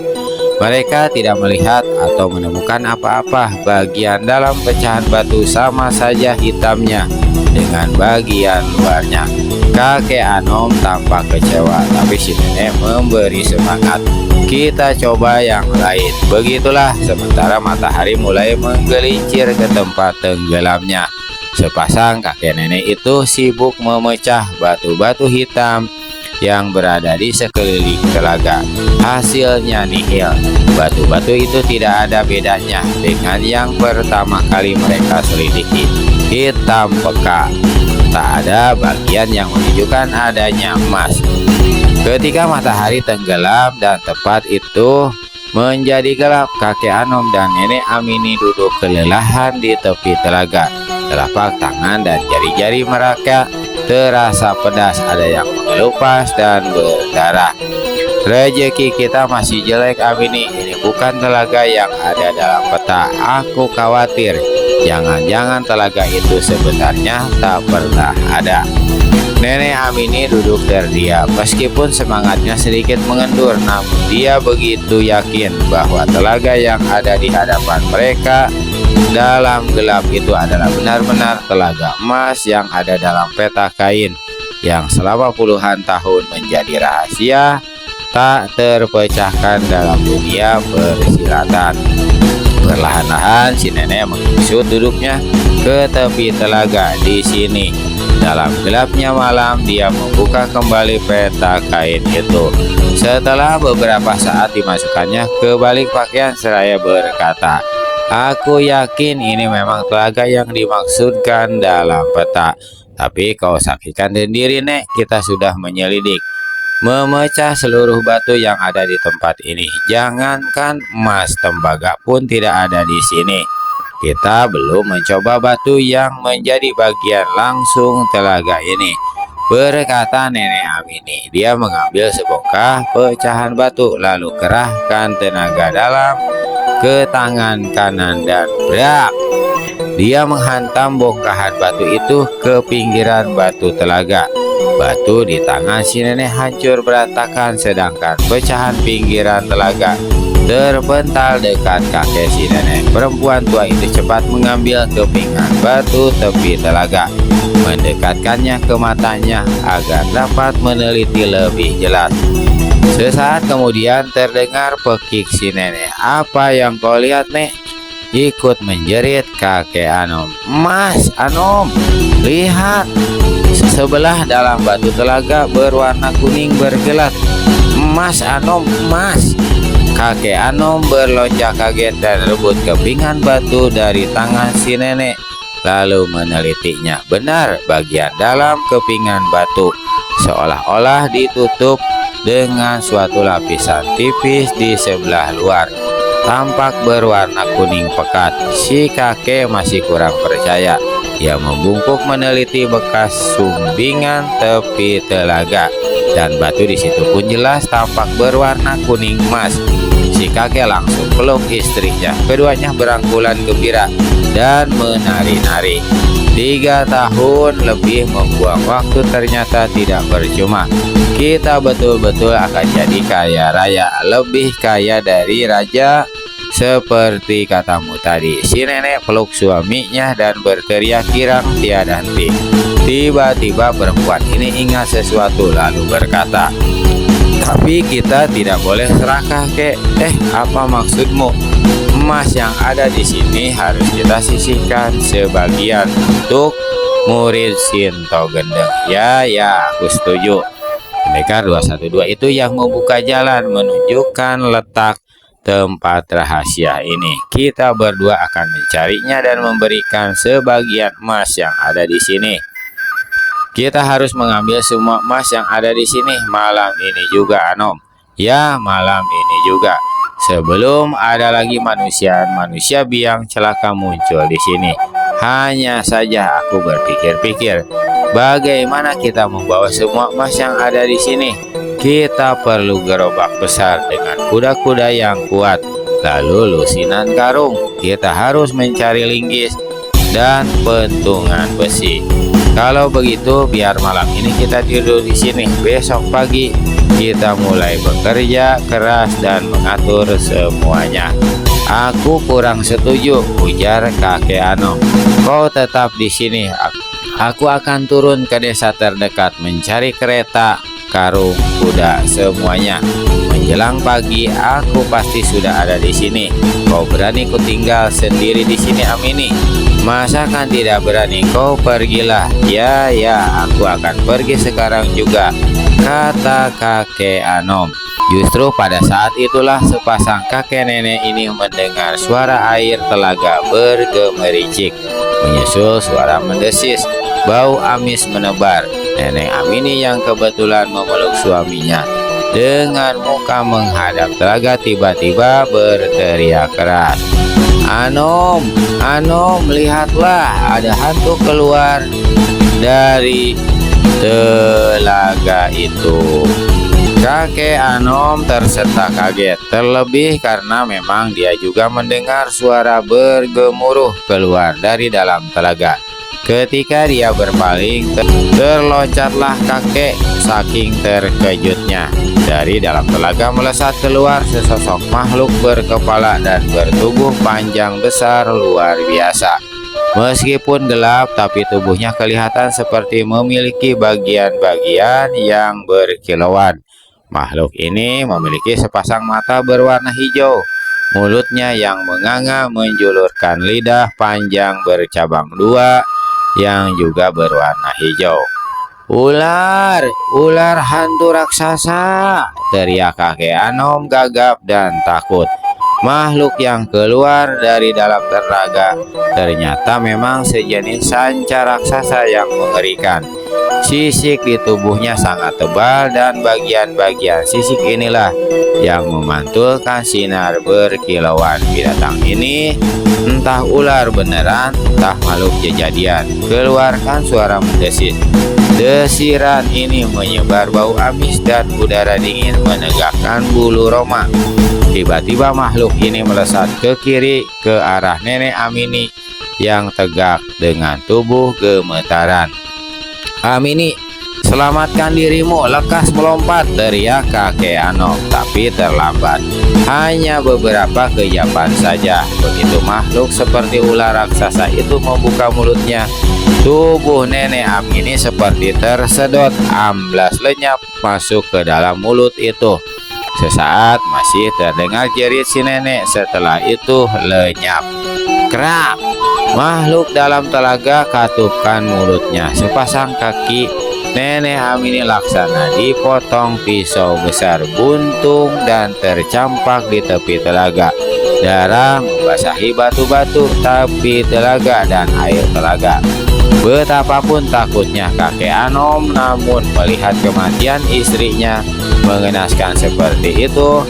Mereka tidak melihat atau menemukan apa-apa. Bagian dalam pecahan batu sama saja hitamnya dengan bagian luarnya. Kakek Anom tampak kecewa, tapi si nenek memberi semangat. Kita coba yang lain. Begitulah, sementara matahari mulai menggelincir ke tempat tenggelamnya. Sepasang kakek nenek itu sibuk memecah batu-batu hitam yang berada di sekeliling telaga. Hasilnya nihil. Batu-batu itu tidak ada bedanya dengan yang pertama kali mereka selidiki. Hitam pekat. Tak ada bagian yang menunjukkan adanya emas. Ketika matahari tenggelam dan tempat itu menjadi gelap, kakek Anom dan nenek Amini duduk kelelahan di tepi telaga. Telapak tangan dan jari-jari mereka terasa pedas, ada yang mengelupas dan berdarah. Rezeki kita masih jelek, Amini. Ini bukan telaga yang ada dalam peta. Aku khawatir jangan-jangan telaga itu sebenarnya tak pernah ada. Nenek Amini duduk terdiam. Meskipun semangatnya sedikit mengendur, namun dia begitu yakin bahwa telaga yang ada di hadapan mereka dalam gelap itu adalah benar-benar telaga emas yang ada dalam peta kain yang selama puluhan tahun menjadi rahasia tak terpecahkan dalam dunia persilatan. Perlahan-lahan si nenek mengisut duduknya ke tepi telaga. Di sini, dalam gelapnya malam, dia membuka kembali peta kain itu. Setelah beberapa saat dimasukkannya ke balik pakaian seraya berkata, "Aku yakin ini memang telaga yang dimaksudkan dalam peta. Tapi kau saksikan sendiri, Nek, kita sudah menyelidik, memecah seluruh batu yang ada di tempat ini. Jangankan emas, tembaga pun tidak ada di sini. Kita belum mencoba batu yang menjadi bagian langsung telaga ini," berkata nenek Amini. Dia mengambil sebongkah pecahan batu lalu kerahkan tenaga dalam ke tangan kanan dan brak! Dia menghantam bongkahan batu itu ke pinggiran batu telaga. Batu di tangan si nenek hancur berantakan, sedangkan pecahan pinggiran telaga terpental dekat kakek si nenek. Perempuan tua itu cepat mengambil kepingan batu tepi telaga, mendekatkannya ke matanya agar dapat meneliti lebih jelas. Sesaat kemudian terdengar pekik si nenek. "Apa yang kau lihat, Nek?" Ikut menjerit kakek Anom. "Mas, Anom, lihat! Sebelah dalam batu telaga berwarna kuning berkilat. Mas, Anom, Mas!" Kakek Anom berlonjak kaget dan rebut kepingan batu dari tangan si nenek, lalu menelitinya. Benar, bagian dalam kepingan batu seolah-olah ditutup dengan suatu lapisan tipis di sebelah luar, tampak berwarna kuning pekat. Si kakek masih kurang percaya. Ia membungkuk meneliti bekas sumbingan tepi telaga, dan batu di situ pun jelas tampak berwarna kuning emas. Si kakek langsung peluk istrinya. Keduanya berangkulan gembira dan menari-nari. 3 tahun lebih membuang waktu ternyata tidak percuma. Kita betul-betul akan jadi kaya raya, lebih kaya dari raja seperti katamu tadi. Si nenek peluk suaminya dan berteriak girang tiada henti. Tiba-tiba perempuan ini ingat sesuatu lalu berkata, "Tapi kita tidak boleh serakah, kek." Apa maksudmu?" "Emas yang ada di sini harus kita sisihkan sebagian untuk murid Sinto Gendeng." Ya, aku setuju." Pendekar 212 itu yang membuka jalan, menunjukkan letak tempat rahasia ini. Kita berdua akan mencarinya dan memberikan sebagian emas yang ada di sini. Kita harus mengambil semua emas yang ada di sini malam ini juga, Anom. Ya, malam ini juga. Sebelum ada lagi manusia biang celaka muncul di sini. Hanya saja aku berpikir-pikir, bagaimana kita membawa semua emas yang ada di sini? Kita perlu gerobak besar dengan kuda-kuda yang kuat, lalu lusinan karung. Kita harus mencari linggis dan pentungan besi. Kalau begitu, biar malam ini kita tidur di sini. Besok pagi kita mulai bekerja keras dan mengatur semuanya. Aku kurang setuju, ujar kakek Anom. Kau tetap di sini. Aku akan turun ke desa terdekat mencari kereta, karung, kuda, semuanya. Menjelang pagi, aku pasti sudah ada di sini. Kau berani ku tinggal sendiri di sini, Amini? Masakan tidak berani? Kau pergilah. Ya, aku akan pergi sekarang juga, kata kakek Anom. Justru pada saat itulah sepasang kakek nenek ini mendengar suara air telaga bergemericik, menyusul suara mendesis. Bau amis menebar. Nenek Amini yang kebetulan memeluk suaminya dengan muka menghadap telaga tiba-tiba berteriak keras, Anom, lihatlah, ada hantu keluar dari telaga itu." Kakek Anom tersentak kaget, terlebih karena memang dia juga mendengar suara bergemuruh keluar dari dalam telaga. Ketika dia berpaling, terloncatlah kakek saking terkejutnya. Dari dalam telaga melesat keluar sesosok makhluk berkepala dan bertubuh panjang besar luar biasa. Meskipun gelap, tapi tubuhnya kelihatan seperti memiliki bagian-bagian yang berkilauan. Makhluk ini memiliki sepasang mata berwarna hijau. Mulutnya yang menganga menjulurkan lidah panjang bercabang 2 yang juga berwarna hijau. Ular hantu raksasa!" teriak kakek Anom gagap dan takut. Makhluk yang keluar dari dalam telaga ternyata memang sejenis sanca raksasa yang mengerikan. Sisik di tubuhnya sangat tebal dan bagian-bagian sisik inilah yang memantulkan sinar berkilauan. Binatang ini entah ular beneran, entah makhluk kejadian, keluarkan suara mendesis. Desiran ini menyebar bau amis dan udara dingin menegakkan bulu roma. Tiba-tiba makhluk ini melesat ke kiri ke arah nenek Amini yang tegak dengan tubuh gemetaran. "Amini, Selamatkan dirimu, lekas melompat, teriak kakek Anom. Tapi terlambat. Hanya beberapa kejapan saja. Begitu makhluk seperti ular raksasa itu membuka mulutnya, tubuh nenek Am ini seperti tersedot, amblas lenyap masuk ke dalam mulut itu. Sesaat masih terdengar jerit si nenek, setelah itu lenyap. Kerak! Makhluk dalam telaga katupkan mulutnya. Sepasang kaki nenek Am ini laksana dipotong pisau besar, buntung dan tercampak di tepi telaga. Darah membasahi batu-batu, tepi telaga dan air telaga. Betapapun takutnya kakek Anom, namun melihat kematian istrinya mengenaskan seperti itu,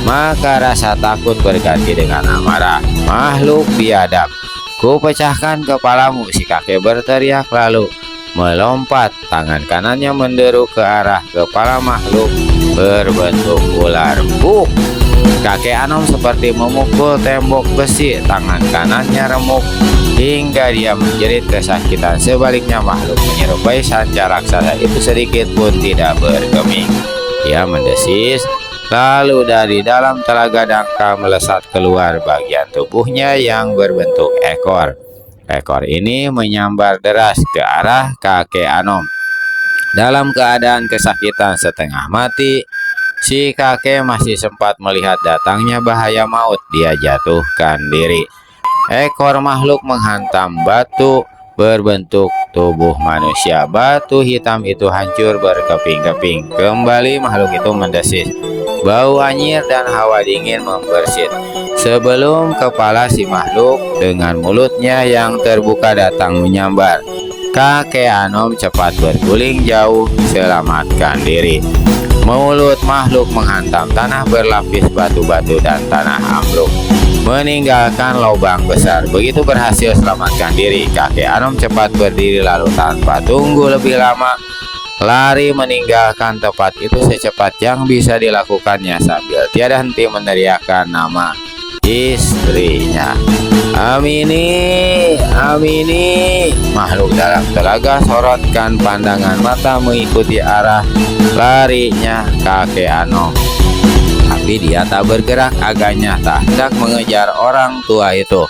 maka rasa takut berganti dengan amarah. Makhluk biadab, ku pecahkan kepalamu, si kakek berteriak lalu melompat. Tangan kanannya menderu ke arah kepala makhluk berbentuk ular. Buk! Kakek Anom seperti memukul tembok besi, tangan kanannya remuk hingga dia menjerit kesakitan. Sebaliknya makhluk menyerupai sanca raksasa itu sedikit pun tidak bergeming. Ia mendesis, lalu dari dalam telaga dangkal melesat keluar bagian tubuhnya yang berbentuk ekor. Ekor ini menyambar deras ke arah kakek Anom. Dalam keadaan kesakitan setengah mati, si kakek masih sempat melihat datangnya bahaya maut. Dia jatuhkan diri. Ekor makhluk menghantam batu berbentuk tubuh manusia. Batu hitam itu hancur berkeping-keping. Kembali makhluk itu mendesis. Bau anyir dan hawa dingin membersit. Sebelum kepala si makhluk dengan mulutnya yang terbuka datang menyambar, kakek Anom cepat berguling jauh, selamatkan diri. Mulut makhluk menghantam tanah berlapis batu-batu dan tanah ambruk, meninggalkan lubang besar. Begitu berhasil selamatkan diri, kakek Anom cepat berdiri lalu tanpa tunggu lebih lama lari meninggalkan tempat itu secepat yang bisa dilakukannya sambil tiada henti meneriakkan nama istrinya. Amini, Amini. Makhluk dalam telaga sorotkan pandangan mata mengikuti arah larinya kakek Anom. Tapi dia tak bergerak, agaknya tak hendak mengejar orang tua itu.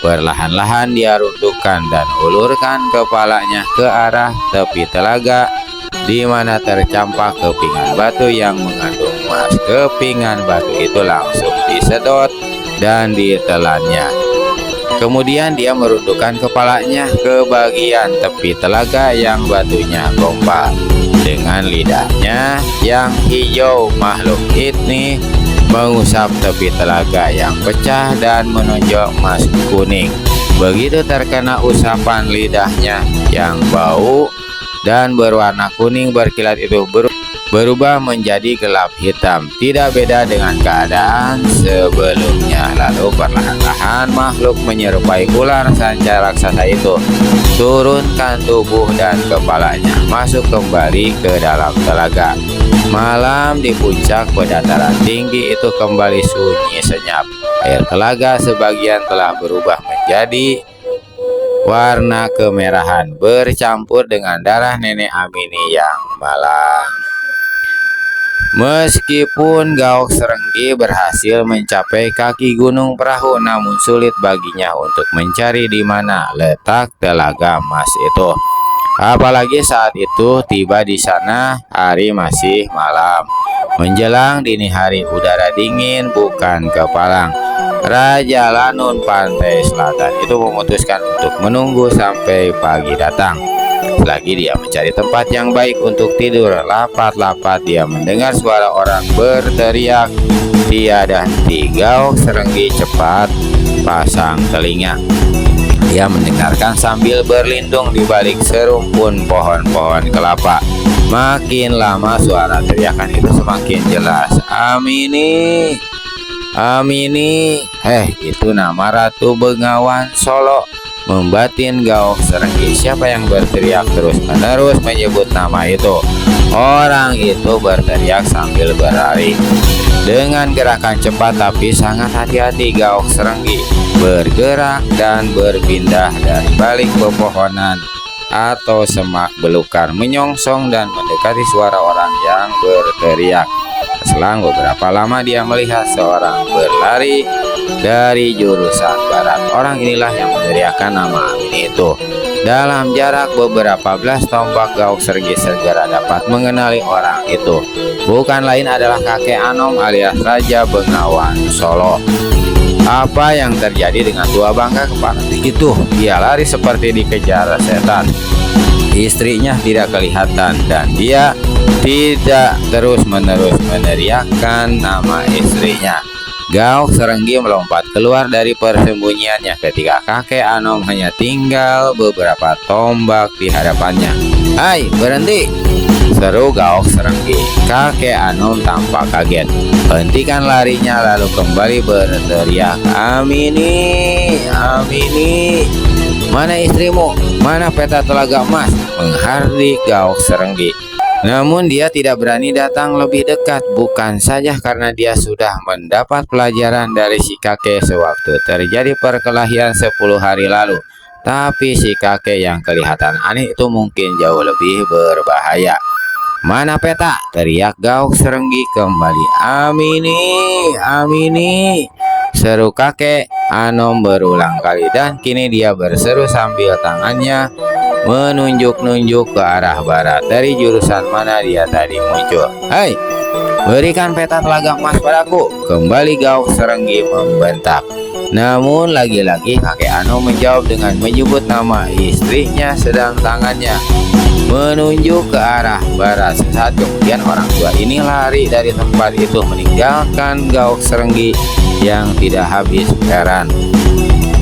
Perlahan-lahan dia rundukkan dan ulurkan kepalanya ke arah tepi telaga di mana tercampak kepingan batu yang mengandung emas. Kepingan batu itu langsung disedot dan ditelannya. Kemudian dia merundukkan kepalanya ke bagian tepi telaga yang batunya gompal. Dengan lidahnya yang hijau, makhluk ini mengusap tepi telaga yang pecah dan menonjol emas kuning. Begitu terkena usapan lidahnya yang bau dan berwarna kuning berkilat itu berubah menjadi gelap hitam, tidak beda dengan keadaan sebelumnya. Lalu perlahan-lahan makhluk menyerupai ular sanca raksasa itu turunkan tubuh dan kepalanya masuk kembali ke dalam telaga. Malam di puncak pedataran tinggi itu kembali sunyi senyap. Air telaga sebagian telah berubah menjadi warna kemerahan bercampur dengan darah nenek Amini yang malang. Meskipun Gaok Serenggi berhasil mencapai kaki Gunung Perahu, namun sulit baginya untuk mencari di mana letak telaga emas itu. Apalagi saat itu tiba di sana hari masih malam. Menjelang dini hari, udara dingin bukan kepalang. Raja Lanun Pantai Selatan itu memutuskan untuk menunggu sampai pagi datang. Selagi dia mencari tempat yang baik untuk tidur, lapat-lapat dia mendengar suara orang berteriak. Tiada henti. Gaok Serenggi cepat pasang telinga. Dia mendengarkan sambil berlindung di balik serumpun pohon-pohon kelapa. Makin lama suara teriakan itu semakin jelas. Amini, Amini. Itu nama Ratu Bengawan Solo. Membatin Gaok Serenggi, siapa yang berteriak terus-menerus menyebut nama itu? Orang itu berteriak sambil berlari. Dengan gerakan cepat tapi sangat hati-hati, Gaok Serenggi bergerak dan berpindah dari balik pepohonan atau semak belukar menyongsong dan mendekati suara orang yang berteriak. Selang beberapa lama dia melihat seorang berlari dari jurusan barat. Orang inilah yang meneriakkan nama Amin itu. Dalam jarak beberapa belas tombak, Gaok Serenggi segera dapat mengenali orang itu. Bukan lain adalah kakek Anom alias Raja Bengawan Solo. Apa yang terjadi dengan tua bangka kepala itu? Dia lari seperti dikejar setan. Istrinya tidak kelihatan dan dia tidak terus-menerus meneriakkan nama istrinya. Gaok Serenggi melompat keluar dari persembunyiannya ketika kakek Anom hanya tinggal beberapa tombak di hadapannya. "Hai, berhenti!" seru Gaok Serenggi. Kakek Anom tampak kaget. Hentikan larinya lalu kembali berteriak, "Amini, Amini! Mana istrimu? Mana peta telaga emas?" menghardik Gaok Serenggi. Namun dia tidak berani datang lebih dekat, bukan saja karena dia sudah mendapat pelajaran dari si kakek sewaktu terjadi perkelahian 10 hari lalu. Tapi si kakek yang kelihatan aneh itu mungkin jauh lebih berbahaya. "Mana peta?" teriak Gaok Serenggi kembali. "Amini, Amini!" seru kakek Anom berulang kali dan kini dia berseru sambil tangannya menunjuk-nunjuk ke arah barat dari jurusan mana dia tadi muncul. "Hai, berikan peta telaga emas padaku!" kembali Gaok Serenggi membentak. Namun lagi-lagi kakek Anom menjawab dengan menyebut nama istrinya sedang tangannya menunjuk ke arah barat. Sesaat kemudian orang tua ini lari dari tempat itu meninggalkan Gaok Serenggi yang tidak habis heran.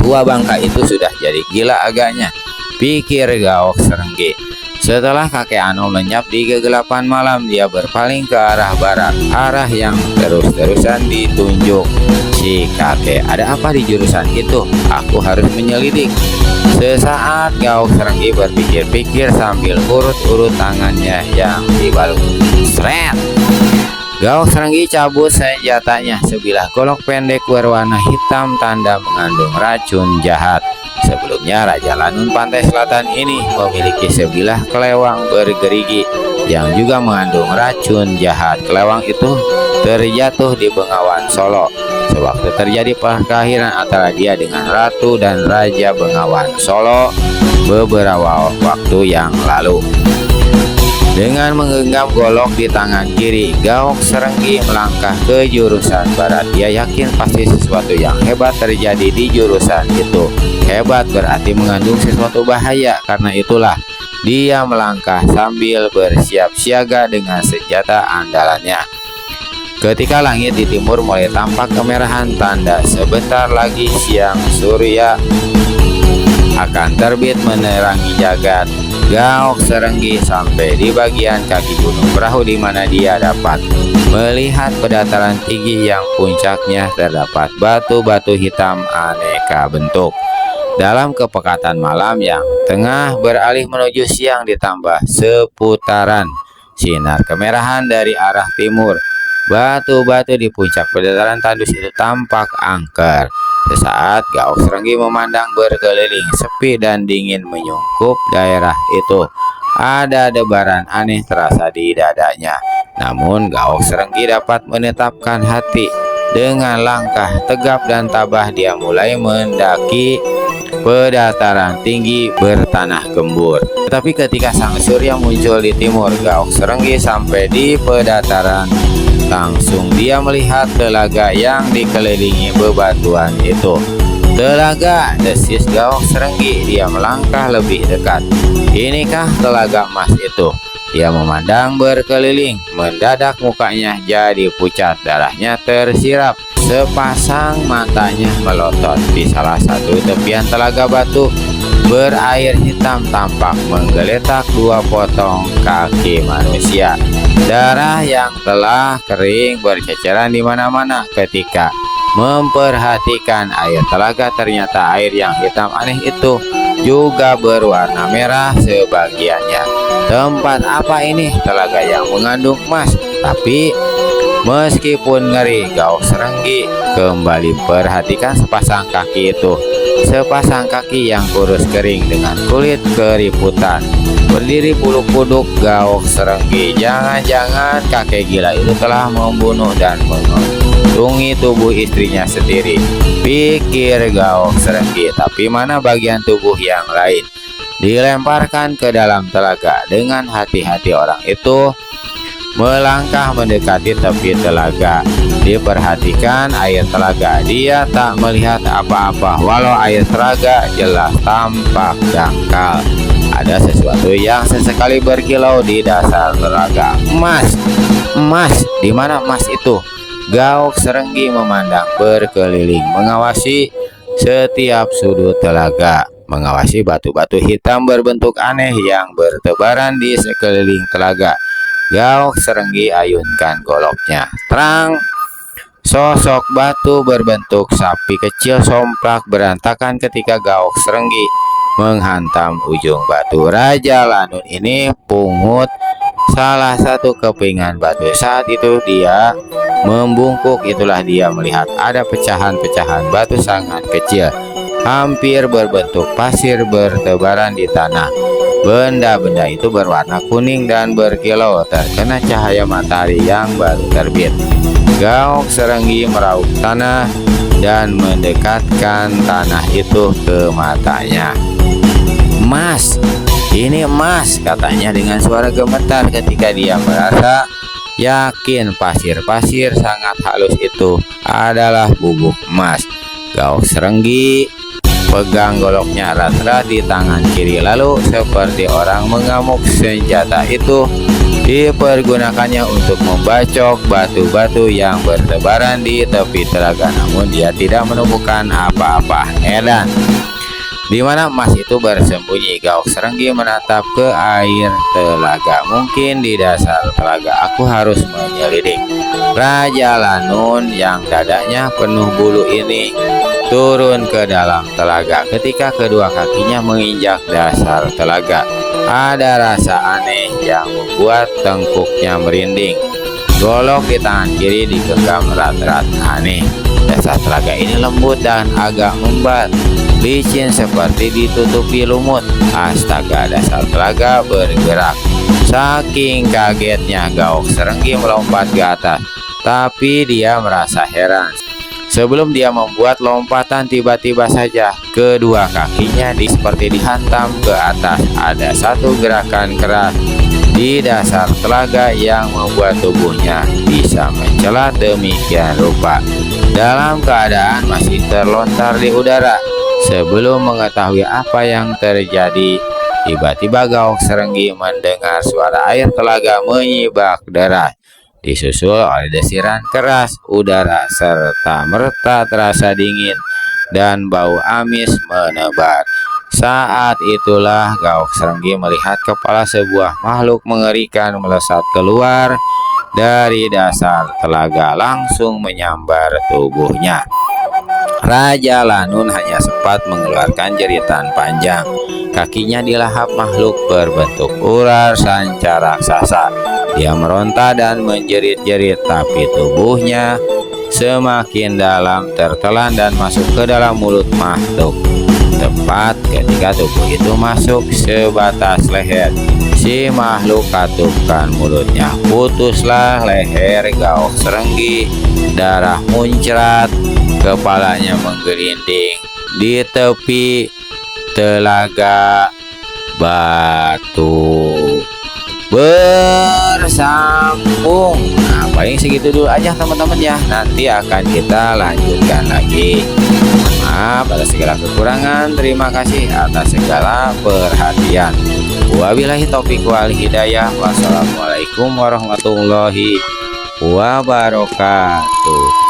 Tua bangka itu sudah jadi gila agaknya, pikir Gaok Serenggi. Setelah kakek Anom lenyap di kegelapan malam, dia berpaling ke arah barat, arah yang terus-terusan ditunjuk si kakek. "Ada apa di jurusan itu? Aku harus menyelidik." Sesaat Gaok Serenggi berpikir-pikir sambil urut-urut tangannya yang dibalut. Sret! Gaok Serenggi cabut senjatanya, sebilah golok pendek berwarna hitam tanda mengandung racun jahat. Sebelumnya Raja Lanun Pantai Selatan ini memiliki sebilah kelewang bergerigi yang juga mengandung racun jahat. Kelewang itu terjatuh di Bengawan Solo sewaktu terjadi perkelahian antara dia dengan Ratu dan Raja Bengawan Solo beberapa waktu yang lalu. Dengan menggenggam golok di tangan kiri, Gaok Serenggi melangkah ke jurusan barat. Dia yakin pasti sesuatu yang hebat terjadi di jurusan itu. Hebat berarti mengandung sesuatu bahaya. Karena itulah dia melangkah sambil bersiap siaga dengan senjata andalannya. Ketika langit di timur mulai tampak kemerahan, tanda sebentar lagi siang surya akan terbit menerangi jagat. Gaok Serenggi sampai di bagian kaki gunung perahu di mana dia dapat melihat pedataran tinggi yang puncaknya terdapat batu-batu hitam aneka bentuk. Dalam kepekatan malam yang tengah beralih menuju siang ditambah seputaran sinar kemerahan dari arah timur, batu-batu di puncak pedataran tandus itu tampak angker. Sesaat Gaok Serenggi memandang berkeliling, sepi dan dingin menyungkup daerah itu. Ada debaran aneh terasa di dadanya. Namun Gaok Serenggi dapat menetapkan hati. Dengan langkah tegap dan tabah dia mulai mendaki pedataran tinggi bertanah gembur. Tetapi ketika sang surya muncul di timur, Gaok Serenggi sampai di pedataran. Langsung dia melihat telaga yang dikelilingi bebatuan itu. "Telaga!" desis Gaok Serenggi. Dia melangkah lebih dekat. "Inikah telaga emas itu?" Dia memandang berkeliling. Mendadak mukanya jadi pucat, darahnya tersirat. Sepasang matanya melotot. Di salah satu tepian telaga batu berair hitam tampak menggeletak 2 potong kaki manusia. Darah yang telah kering berceceran di mana-mana. Ketika memperhatikan air telaga, ternyata air yang hitam aneh itu juga berwarna merah sebagiannya. Tempat apa ini? Telaga yang mengandung emas. Tapi Meskipun ngeri, Gaok Serenggi kembali perhatikan sepasang kaki itu. Sepasang kaki yang kurus kering dengan kulit keriputan. Berdiri bulu kuduk Gaok Serenggi. Jangan-jangan kakek gila itu telah membunuh dan menguntungi tubuh istrinya sendiri, pikir Gaok Serenggi. Tapi mana bagian tubuh yang lain? Dilemparkan ke dalam telaga. Dengan hati-hati orang itu melangkah mendekati tepi telaga. Diperhatikan air telaga. Dia tak melihat apa-apa, walau air telaga jelas tampak dangkal. Ada sesuatu yang sesekali berkilau di dasar telaga. Emas, emas, di mana emas itu? Gaok Serenggi memandang berkeliling, mengawasi setiap sudut telaga, mengawasi batu-batu hitam berbentuk aneh yang bertebaran di sekeliling telaga. Gaok Serenggi ayunkan goloknya. Terang, sosok batu berbentuk sapi kecil somplak berantakan ketika Gaok Serenggi menghantam ujung batu. Raja Lanun ini pungut salah satu kepingan batu. Saat itu dia membungkuk. Itulah dia melihat ada pecahan-pecahan batu sangat kecil, hampir berbentuk pasir bertebaran di tanah. Benda-benda itu berwarna kuning dan berkilau terkena cahaya matahari yang baru terbit. Gaok Serenggi meraup tanah dan mendekatkan tanah itu ke matanya. Emas, ini emas, katanya dengan suara gemetar ketika dia merasa yakin pasir-pasir sangat halus itu adalah bubuk emas. Gaok Serenggi pegang goloknya erat-erat di tangan kiri, lalu seperti orang mengamuk senjata itu dipergunakannya untuk membacok batu-batu yang bertebaran di tepi telaga. Namun dia tidak menemukan apa-apa. Edan, di mana emas itu bersembunyi? Gaok Serenggi menatap ke air telaga. Mungkin di dasar telaga. Aku harus menyelidik. Raja Lanun yang dadanya penuh bulu ini turun ke dalam telaga. Ketika kedua kakinya menginjak dasar telaga, ada rasa aneh yang membuat tengkuknya merinding. Golok di tangan kiri digenggam erat-erat. Aneh, dasar telaga ini lembut dan agak membat, licin seperti ditutupi lumut. Astaga, dasar telaga bergerak. Saking kagetnya Gaok Serenggi melompat ke atas, tapi dia merasa heran. Sebelum dia membuat lompatan, tiba-tiba saja kedua kakinya seperti dihantam ke atas. Ada satu gerakan keras di dasar telaga yang membuat tubuhnya bisa mencelat demikian rupa. Dalam keadaan masih terlontar di udara, sebelum mengetahui apa yang terjadi, tiba-tiba Gaok Serenggi mendengar suara air telaga menyibak deras, disusul oleh desiran keras udara serta merta terasa dingin dan bau amis menebar. Saat itulah Gaok Serenggi melihat kepala sebuah makhluk mengerikan melesat keluar dari dasar telaga, langsung menyambar tubuhnya. Raja Lanun hanya sempat mengeluarkan jeritan panjang. Kakinya dilahap makhluk berbentuk ular sanca raksasa. Dia meronta dan menjerit-jerit, tapi tubuhnya semakin dalam tertelan dan masuk ke dalam mulut makhluk. Tepat ketika tubuh itu masuk sebatas leher, si makhluk katupkan mulutnya. Putuslah leher Gaok Serenggi, darah muncrat, kepalanya menggelinding di tepi telaga batu bersambung. Nah, paling segitu dulu aja teman-teman ya. Nanti akan kita lanjutkan lagi. Maaf atas segala kekurangan. Terima kasih atas segala perhatian. Wabillahi taufiq wal hidayah. Wassalamualaikum warahmatullahi wabarakatuh.